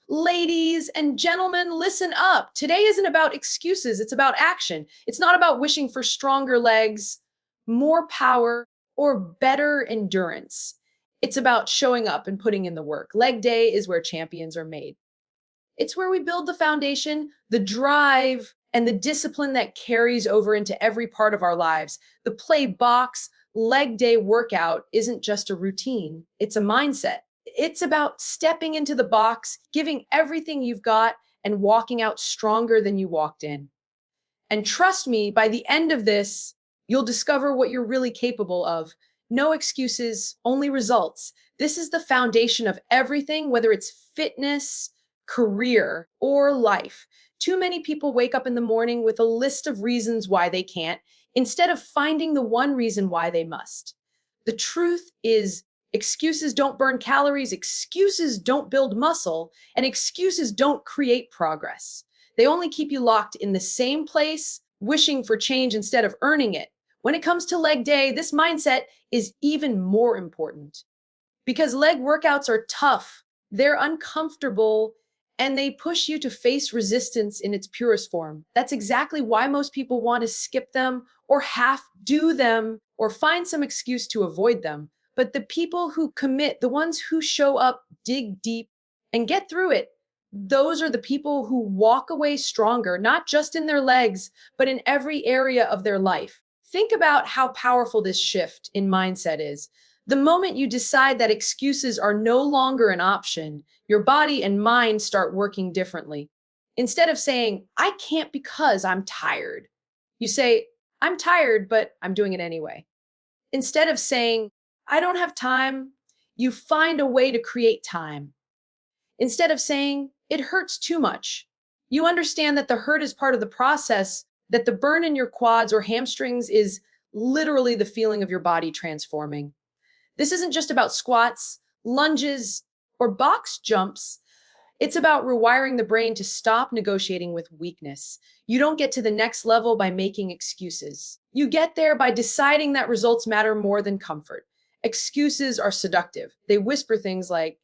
Ladies and gentlemen, listen up. Today isn't about excuses, it's about action. It's not about wishing for stronger legs, more power, or better endurance. It's about showing up and putting in the work. Leg day is where champions are made. It's where we build the foundation, the drive, and the discipline that carries over into every part of our lives. The play box leg day workout isn't just a routine, it's a mindset. It's about stepping into the box, giving everything you've got, and walking out stronger than you walked in. And trust me, by the end of this, you'll discover what you're really capable of. No excuses, only results. This is the foundation of everything, whether it's fitness, career, or life. Too many people wake up in the morning with a list of reasons why they can't, instead of finding the one reason why they must. The truth is, excuses don't burn calories, excuses don't build muscle, and excuses don't create progress. They only keep you locked in the same place, wishing for change instead of earning it. When it comes to leg day, this mindset is even more important because leg workouts are tough, they're uncomfortable, and they push you to face resistance in its purest form. That's exactly why most people want to skip them or half do them or find some excuse to avoid them. But the people who commit, the ones who show up, dig deep, and get through it, those are the people who walk away stronger, not just in their legs, but in every area of their life. Think about how powerful this shift in mindset is. The moment you decide that excuses are no longer an option, your body and mind start working differently. Instead of saying, I can't because I'm tired, you say, I'm tired, but I'm doing it anyway. Instead of saying, I don't have time, you find a way to create time. Instead of saying, it hurts too much, you understand that the hurt is part of the process, that the burn in your quads or hamstrings is literally the feeling of your body transforming. This isn't just about squats, lunges, or box jumps. It's about rewiring the brain to stop negotiating with weakness. You don't get to the next level by making excuses. You get there by deciding that results matter more than comfort. Excuses are seductive. They whisper things like,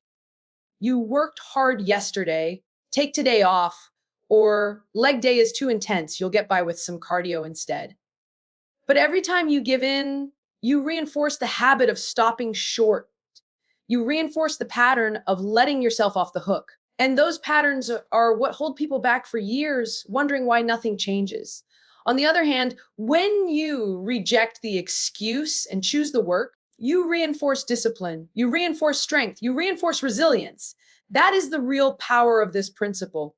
you worked hard yesterday, take today off, or leg day is too intense, you'll get by with some cardio instead. But every time you give in, you reinforce the habit of stopping short. You reinforce the pattern of letting yourself off the hook. And those patterns are what hold people back for years, wondering why nothing changes. On the other hand, when you reject the excuse and choose the work, you reinforce discipline, you reinforce strength, you reinforce resilience. That is the real power of this principle.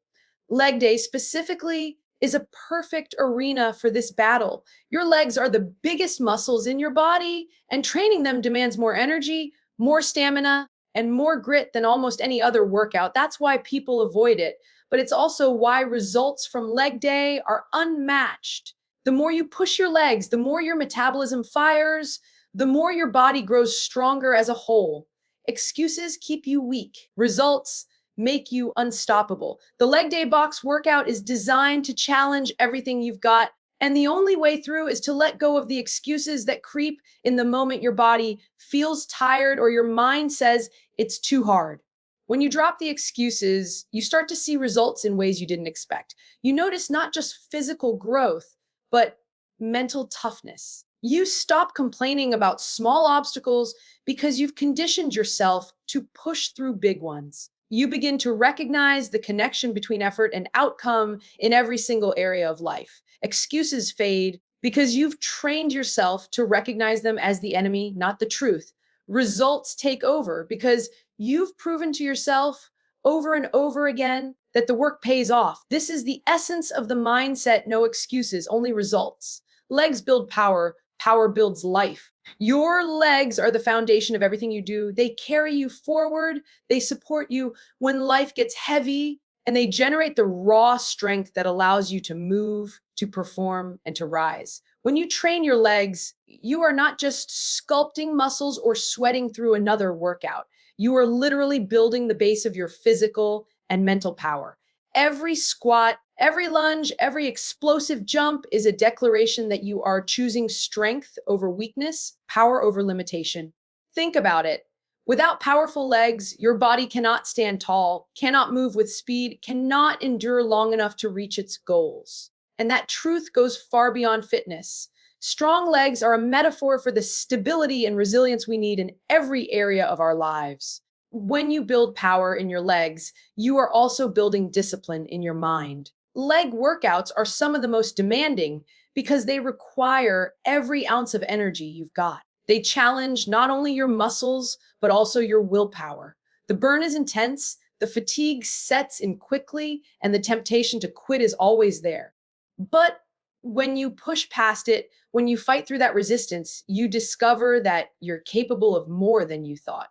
Leg day specifically is a perfect arena for this battle. Your legs are the biggest muscles in your body, and training them demands more energy, more stamina, and more grit than almost any other workout. That's why people avoid it. But it's also why results from leg day are unmatched. The more you push your legs, the more your metabolism fires, the more your body grows stronger as a whole. Excuses keep you weak. Results make you unstoppable. The leg day box workout is designed to challenge everything you've got. And the only way through is to let go of the excuses that creep in the moment your body feels tired or your mind says it's too hard. When you drop the excuses, you start to see results in ways you didn't expect. You notice not just physical growth, but mental toughness. You stop complaining about small obstacles because you've conditioned yourself to push through big ones. You begin to recognize the connection between effort and outcome in every single area of life. Excuses fade because you've trained yourself to recognize them as the enemy, not the truth. Results take over because you've proven to yourself over and over again that the work pays off. This is the essence of the mindset, no excuses, only results. Legs build power, power builds life. Your legs are the foundation of everything you do. They carry you forward, they support you when life gets heavy, and they generate the raw strength that allows you to move, to perform, and to rise. When you train your legs, you are not just sculpting muscles or sweating through another workout. You are literally building the base of your physical and mental power. Every squat, every lunge, every explosive jump is a declaration that you are choosing strength over weakness, power over limitation. Think about it. Without powerful legs, your body cannot stand tall, cannot move with speed, cannot endure long enough to reach its goals. And that truth goes far beyond fitness. Strong legs are a metaphor for the stability and resilience we need in every area of our lives. When you build power in your legs, you are also building discipline in your mind. Leg workouts are some of the most demanding because they require every ounce of energy you've got. They challenge not only your muscles, but also your willpower. The burn is intense, the fatigue sets in quickly, and the temptation to quit is always there. But when you push past it, when you fight through that resistance, you discover that you're capable of more than you thought.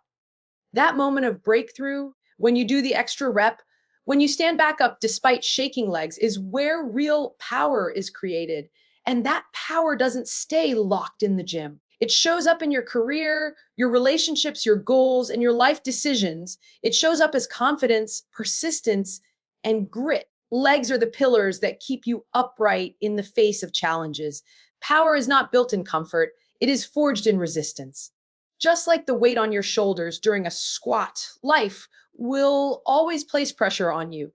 That moment of breakthrough, when you do the extra rep, when you stand back up despite shaking legs, is where real power is created. And that power doesn't stay locked in the gym. It shows up in your career, your relationships, your goals, and your life decisions. It shows up as confidence, persistence, and grit. Legs are the pillars that keep you upright in the face of challenges. Power is not built in comfort, it is forged in resistance. Just like the weight on your shoulders during a squat, life will always place pressure on you.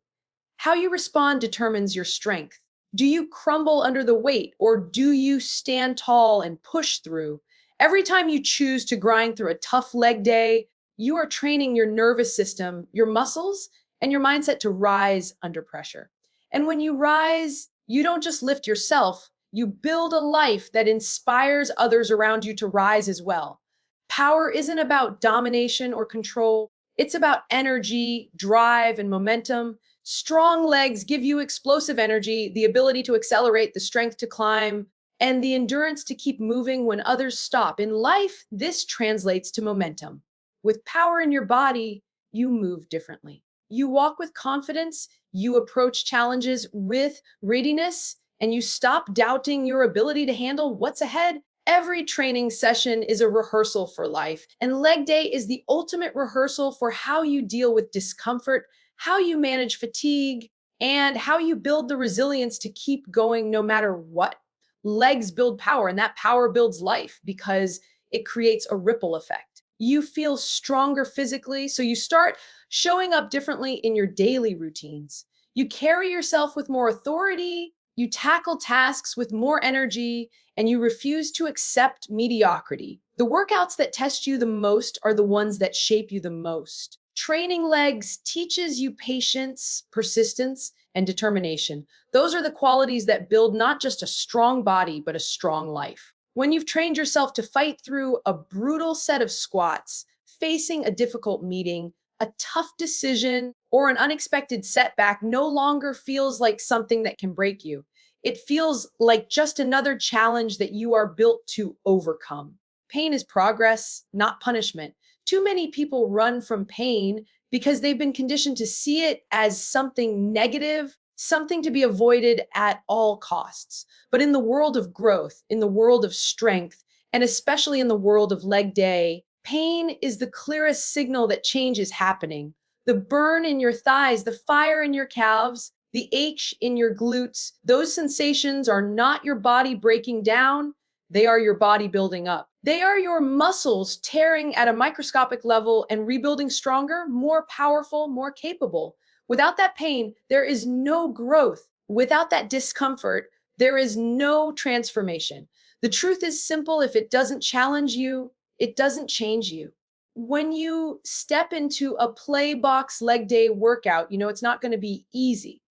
How you respond determines your strength. Do you crumble under the weight or do you stand tall and push through? Every time you choose to grind through a tough leg day, you are training your nervous system, your muscles, and your mindset to rise under pressure. And when you rise, you don't just lift yourself, you build a life that inspires others around you to rise as well. Power isn't about domination or control, it's about energy, drive, and momentum. Strong legs give you explosive energy, the ability to accelerate, the strength to climb, and the endurance to keep moving when others stop. In life, this translates to momentum. With power in your body, you move differently. You walk with confidence, you approach challenges with readiness, and you stop doubting your ability to handle what's ahead. Every training session is a rehearsal for life, and leg day is the ultimate rehearsal for how you deal with discomfort, how you manage fatigue, and how you build the resilience to keep going no matter what. Legs build power, and that power builds life because it creates a ripple effect. You feel stronger physically, so you start showing up differently in your daily routines. You carry yourself with more authority, you tackle tasks with more energy, and you refuse to accept mediocrity. The workouts that test you the most are the ones that shape you the most. Training legs teaches you patience, persistence, and determination. Those are the qualities that build not just a strong body, but a strong life. When you've trained yourself to fight through a brutal set of squats, facing a difficult meeting, a tough decision, or an unexpected setback no longer feels like something that can break you. It feels like just another challenge that you are built to overcome. Pain is progress, not punishment. Too many people run from pain because they've been conditioned to see it as something negative, something to be avoided at all costs. But in the world of growth, in the world of strength, and especially in the world of leg day, pain is the clearest signal that change is happening. The burn in your thighs, the fire in your calves, the ache in your glutes, those sensations are not your body breaking down, they are your body building up. They are your muscles tearing at a microscopic level and rebuilding stronger, more powerful, more capable. Without that pain, there is no growth. Without that discomfort, there is no transformation. The truth is simple: if it doesn't challenge you, it doesn't change you. When you step into a play box leg day workout, you know it's not going to be easy.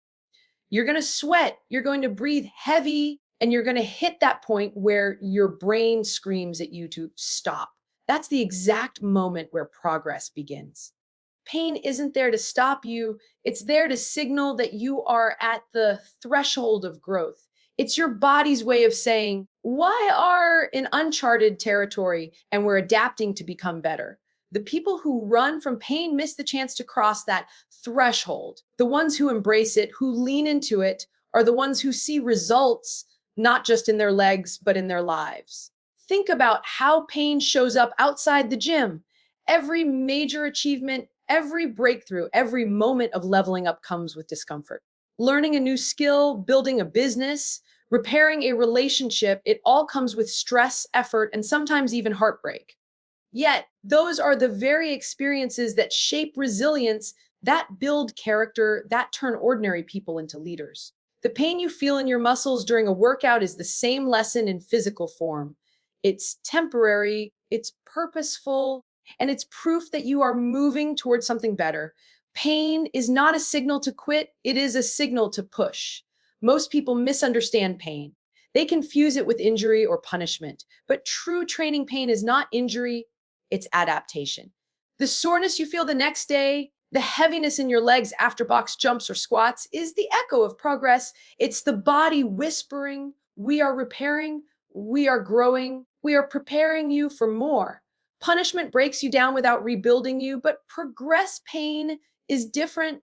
You're going to sweat, you're going to breathe heavy, and you're going to hit that point where your brain screams at you to stop. That's the exact moment where progress begins. Pain isn't there to stop you, it's there to signal that you are at the threshold of growth. It's your body's way of saying, why are in uncharted territory and we're adapting to become better? The people who run from pain miss the chance to cross that threshold. The ones who embrace it, who lean into it, are the ones who see results, not just in their legs, but in their lives. Think about how pain shows up outside the gym. Every major achievement, every breakthrough, every moment of leveling up comes with discomfort. Learning a new skill, building a business, repairing a relationship, it all comes with stress, effort, and sometimes even heartbreak. Yet, those are the very experiences that shape resilience, that build character, that turn ordinary people into leaders. The pain you feel in your muscles during a workout is the same lesson in physical form. It's temporary, it's purposeful, and it's proof that you are moving towards something better. Pain is not a signal to quit, it is a signal to push. Most people misunderstand pain. They confuse it with injury or punishment. But true training pain is not injury, it's adaptation. The soreness you feel the next day, the heaviness in your legs after box jumps or squats is the echo of progress. It's the body whispering, we are repairing, we are growing, we are preparing you for more. Punishment breaks you down without rebuilding you, but progress pain is different.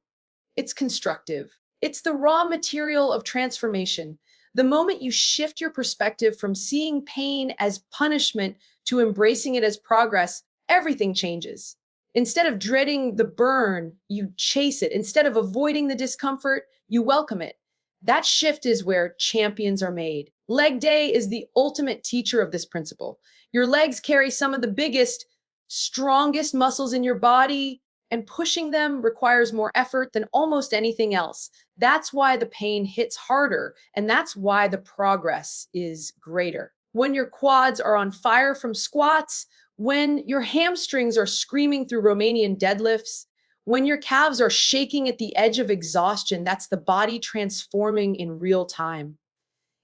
It's constructive. It's the raw material of transformation. The moment you shift your perspective from seeing pain as punishment to embracing it as progress, everything changes. Instead of dreading the burn, you chase it. Instead of avoiding the discomfort, you welcome it. That shift is where champions are made. Leg day is the ultimate teacher of this principle. Your legs carry some of the biggest, strongest muscles in your body, and pushing them requires more effort than almost anything else. That's why the pain hits harder, and that's why the progress is greater. When your quads are on fire from squats, when your hamstrings are screaming through Romanian deadlifts, when your calves are shaking at the edge of exhaustion, that's the body transforming in real time.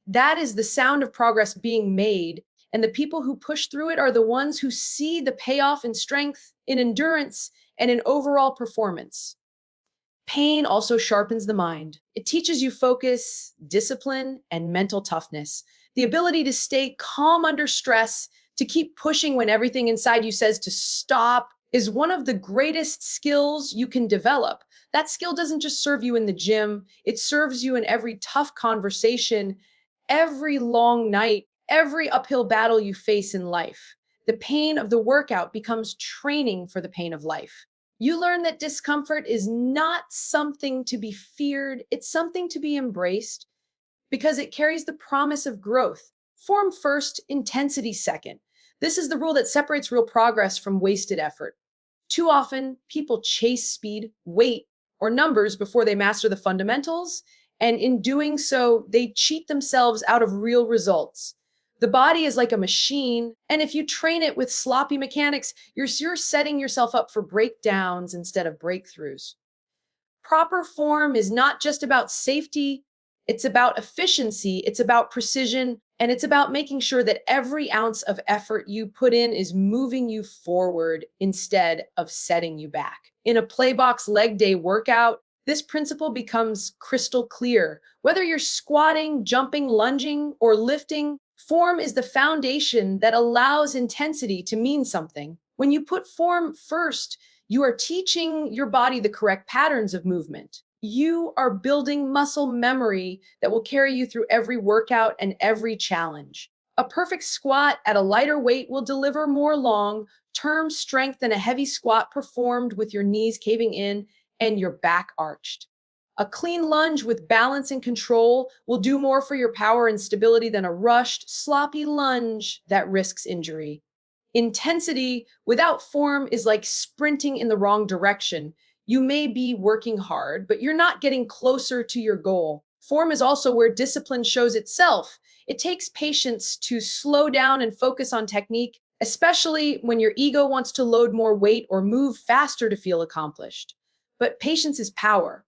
That is the sound of progress being made. And the people who push through it are the ones who see the payoff in strength, in endurance, and in overall performance. Pain also sharpens the mind. It teaches you focus, discipline, and mental toughness. The ability to stay calm under stress, to keep pushing when everything inside you says to stop, is one of the greatest skills you can develop. That skill doesn't just serve you in the gym, it serves you in every tough conversation, every long night, every uphill battle you face in life. The pain of the workout becomes training for the pain of life. You learn that discomfort is not something to be feared, it's something to be embraced because it carries the promise of growth. Form first, intensity second. This is the rule that separates real progress from wasted effort. Too often, people chase speed, weight, or numbers before they master the fundamentals, and in doing so, they cheat themselves out of real results. The body is like a machine, and if you train it with sloppy mechanics, you're setting yourself up for breakdowns instead of breakthroughs. Proper form is not just about safety, it's about efficiency, it's about precision, and it's about making sure that every ounce of effort you put in is moving you forward instead of setting you back. In a playbox leg day workout, this principle becomes crystal clear. Whether you're squatting, jumping, lunging, or lifting, form is the foundation that allows intensity to mean something. When you put form first, you are teaching your body the correct patterns of movement. You are building muscle memory that will carry you through every workout and every challenge. A perfect squat at a lighter weight will deliver more long-term strength than a heavy squat performed with your knees caving in and your back arched. A clean lunge with balance and control will do more for your power and stability than a rushed, sloppy lunge that risks injury. Intensity without form is like sprinting in the wrong direction. You may be working hard, but you're not getting closer to your goal. Form is also where discipline shows itself. It takes patience to slow down and focus on technique, especially when your ego wants to load more weight or move faster to feel accomplished. But patience is power.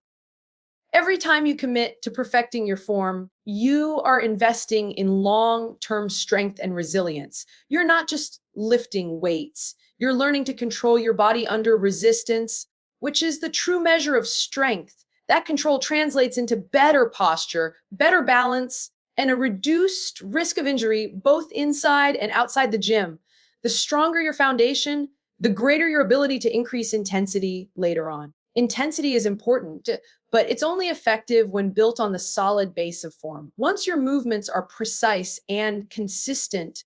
Every time you commit to perfecting your form, you are investing in long-term strength and resilience. You're not just lifting weights. You're learning to control your body under resistance, which is the true measure of strength. That control translates into better posture, better balance, and a reduced risk of injury both inside and outside the gym. The stronger your foundation, the greater your ability to increase intensity later on. Intensity is important, but it's only effective when built on the solid base of form. Once your movements are precise and consistent,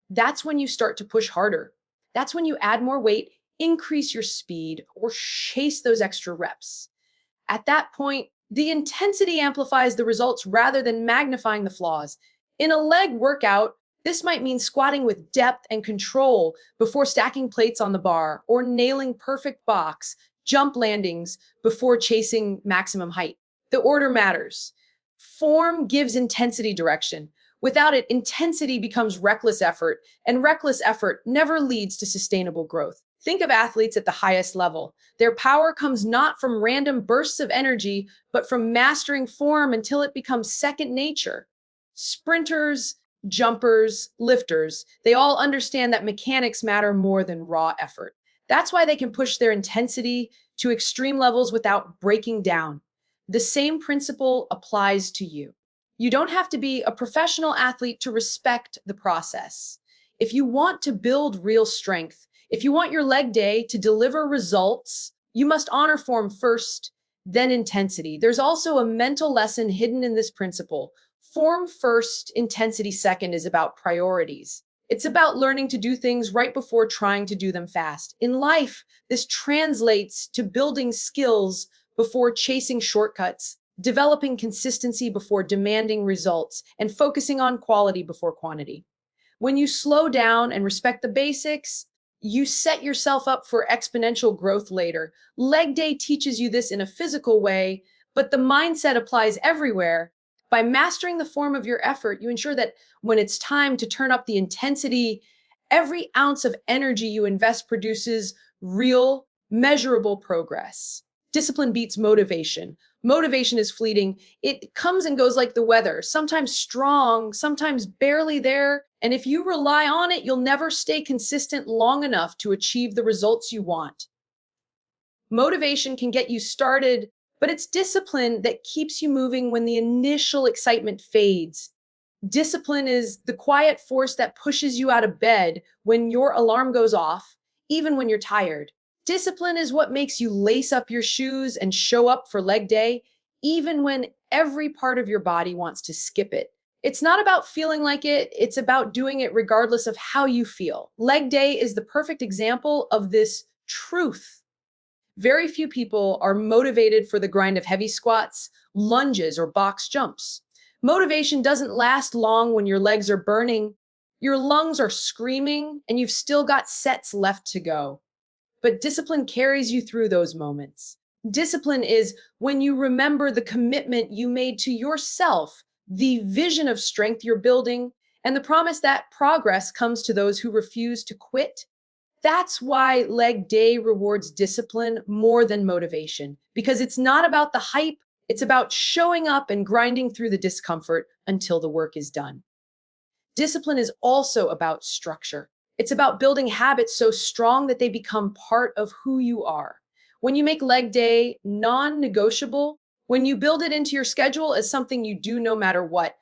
that's when you start to push harder. That's when you add more weight, increase your speed, or chase those extra reps. At that point, the intensity amplifies the results rather than magnifying the flaws. In a leg workout, This might mean squatting with depth and control before stacking plates on the bar, or nailing perfect box jump landings before chasing maximum height. The order matters. Form gives intensity direction. Without it, intensity becomes reckless effort, and reckless effort never leads to sustainable growth. Think of athletes at the highest level. Their power comes not from random bursts of energy, but from mastering form until it becomes second nature. Sprinters, jumpers, lifters, they all understand that mechanics matter more than raw effort. That's why they can push their intensity to extreme levels without breaking down. The same principle applies to you. You don't have to be a professional athlete to respect the process. If you want to build real strength, if you want your leg day to deliver results, you must honor form first, then intensity. There's also a mental lesson hidden in this principle. Form first, intensity second is about priorities. It's about learning to do things right before trying to do them fast. In life, this translates to building skills before chasing shortcuts, developing consistency before demanding results, and focusing on quality before quantity. When you slow down and respect the basics, you set yourself up for exponential growth later. Leg day teaches you this in a physical way, but the mindset applies everywhere. By mastering the form of your effort, you ensure that when it's time to turn up the intensity, every ounce of energy you invest produces real, measurable progress. Discipline beats motivation. Motivation is fleeting. It comes and goes like the weather, sometimes strong, sometimes barely there. And if you rely on it, you'll never stay consistent long enough to achieve the results you want. Motivation can get you started, but it's discipline that keeps you moving when the initial excitement fades. Discipline is the quiet force that pushes you out of bed when your alarm goes off, even when you're tired. Discipline is what makes you lace up your shoes and show up for leg day, even when every part of your body wants to skip it. It's not about feeling like it, it's about doing it regardless of how you feel. Leg day is the perfect example of this truth. Very few people are motivated for the grind of heavy squats, lunges, or box jumps. Motivation doesn't last long when your legs are burning, your lungs are screaming, and you've still got sets left to go. But discipline carries you through those moments. Discipline is when you remember the commitment you made to yourself, the vision of strength you're building, and the promise that progress comes to those who refuse to quit. That's why leg day rewards discipline more than motivation, because it's not about the hype, it's about showing up and grinding through the discomfort until the work is done. Discipline is also about structure. It's about building habits so strong that they become part of who you are. When you make leg day non negotiable, when you build it into your schedule as something you do no matter what,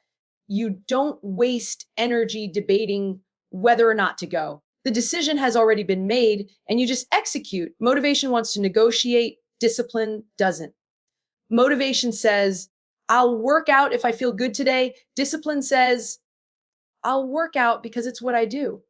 you don't waste energy debating whether or not to go. The decision has already been made and you just execute. Motivation wants to negotiate, discipline doesn't. Motivation says, I'll work out if I feel good today. Discipline says, I'll work out because it's what I do.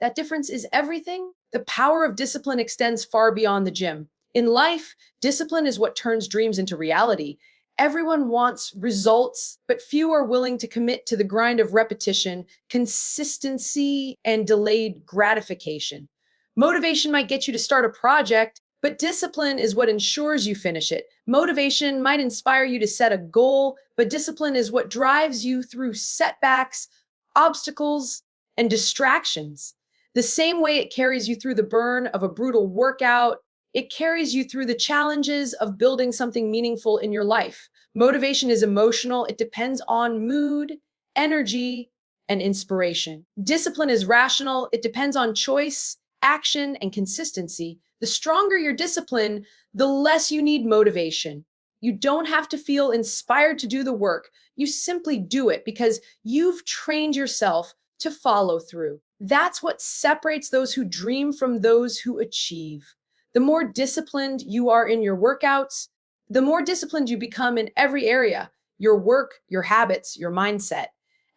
That difference is everything. The power of discipline extends far beyond the gym. In life, discipline is what turns dreams into reality. Everyone wants results, but few are willing to commit to the grind of repetition, consistency, and delayed gratification. Motivation might get you to start a project, but discipline is what ensures you finish it. Motivation might inspire you to set a goal, but discipline is what drives you through setbacks, obstacles, and distractions. The same way it carries you through the burn of a brutal workout, it carries you through the challenges of building something meaningful in your life. Motivation is emotional. It depends on mood, energy, and inspiration. Discipline is rational. It depends on choice, action, and consistency. The stronger your discipline, the less you need motivation. You don't have to feel inspired to do the work. You simply do it because you've trained yourself to follow through. That's what separates those who dream from those who achieve. The more disciplined you are in your workouts, the more disciplined you become in every area, your work, your habits, your mindset.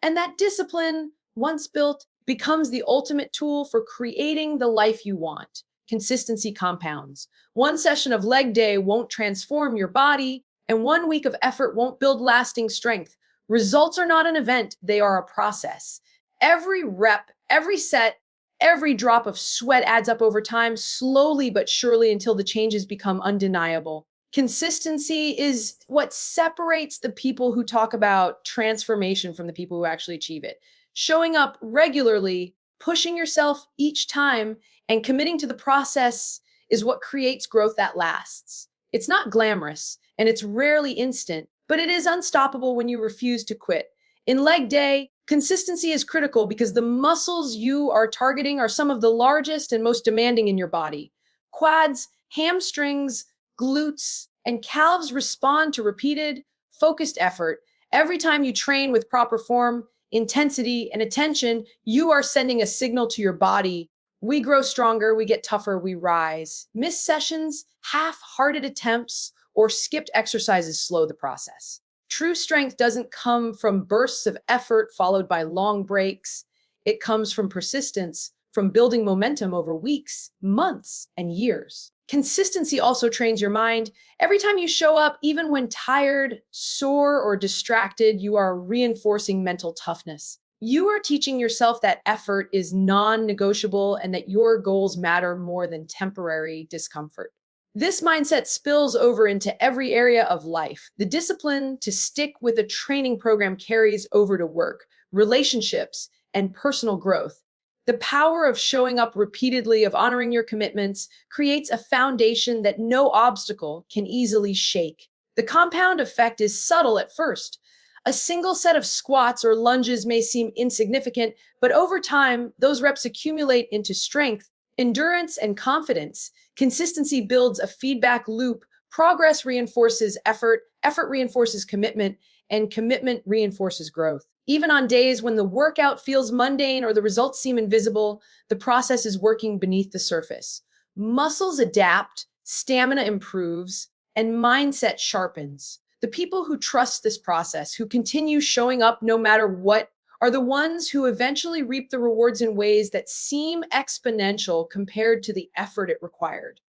And that discipline, once built, becomes the ultimate tool for creating the life you want. Consistency compounds. One session of leg day won't transform your body, and 1 week of effort won't build lasting strength. Results are not an event, they are a process. Every rep, every set, every drop of sweat adds up over time, slowly but surely until the changes become undeniable. Consistency is what separates the people who talk about transformation from the people who actually achieve it. Showing up regularly, pushing yourself each time, and committing to the process is what creates growth that lasts. It's not glamorous and it's rarely instant, but it is unstoppable when you refuse to quit. In leg day, consistency is critical because the muscles you are targeting are some of the largest and most demanding in your body. Quads, hamstrings, glutes, and calves respond to repeated, focused effort. Every time you train with proper form, intensity, and attention, you are sending a signal to your body. We grow stronger, we get tougher, we rise. Missed sessions, half hearted attempts, or skipped exercises slow the process. True strength doesn't come from bursts of effort followed by long breaks. It comes from persistence, from building momentum over weeks, months, and years. Consistency also trains your mind. Every time you show up, even when tired, sore, or distracted, you are reinforcing mental toughness. You are teaching yourself that effort is non negotiable and that your goals matter more than temporary discomfort. This mindset spills over into every area of life. The discipline to stick with a training program carries over to work, relationships, and personal growth. The power of showing up repeatedly, of honoring your commitments, creates a foundation that no obstacle can easily shake. The compound effect is subtle at first. A single set of squats or lunges may seem insignificant, but over time, those reps accumulate into strength, endurance, and confidence. Consistency builds a feedback loop. Progress reinforces effort, effort reinforces commitment, and commitment reinforces growth. Even on days when the workout feels mundane or the results seem invisible, the process is working beneath the surface. Muscles adapt, stamina improves, and mindset sharpens. The people who trust this process, who continue showing up no matter what, are the ones who eventually reap the rewards in ways that seem exponential compared to the effort it required.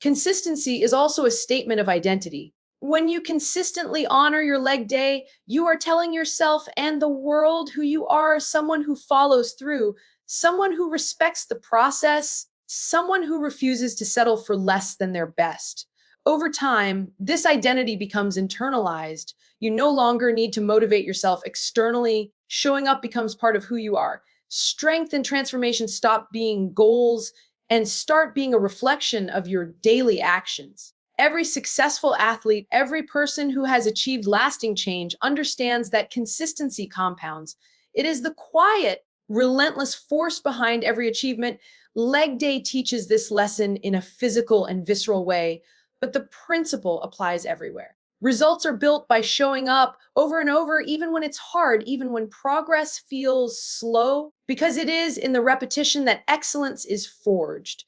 Consistency is also a statement of identity. When you consistently honor your leg day, you are telling yourself and the world who you are, someone who follows through, someone who respects the process, someone who refuses to settle for less than their best. Over time, this identity becomes internalized. You no longer need to motivate yourself externally. Showing up becomes part of who you are. Strength and transformation stop being goals and start being a reflection of your daily actions. Every successful athlete, every person who has achieved lasting change understands that consistency compounds. It is the quiet, relentless force behind every achievement. Leg day teaches this lesson in a physical and visceral way, but the principle applies everywhere. Results are built by showing up over and over, even when it's hard, even when progress feels slow, because it is in the repetition that excellence is forged.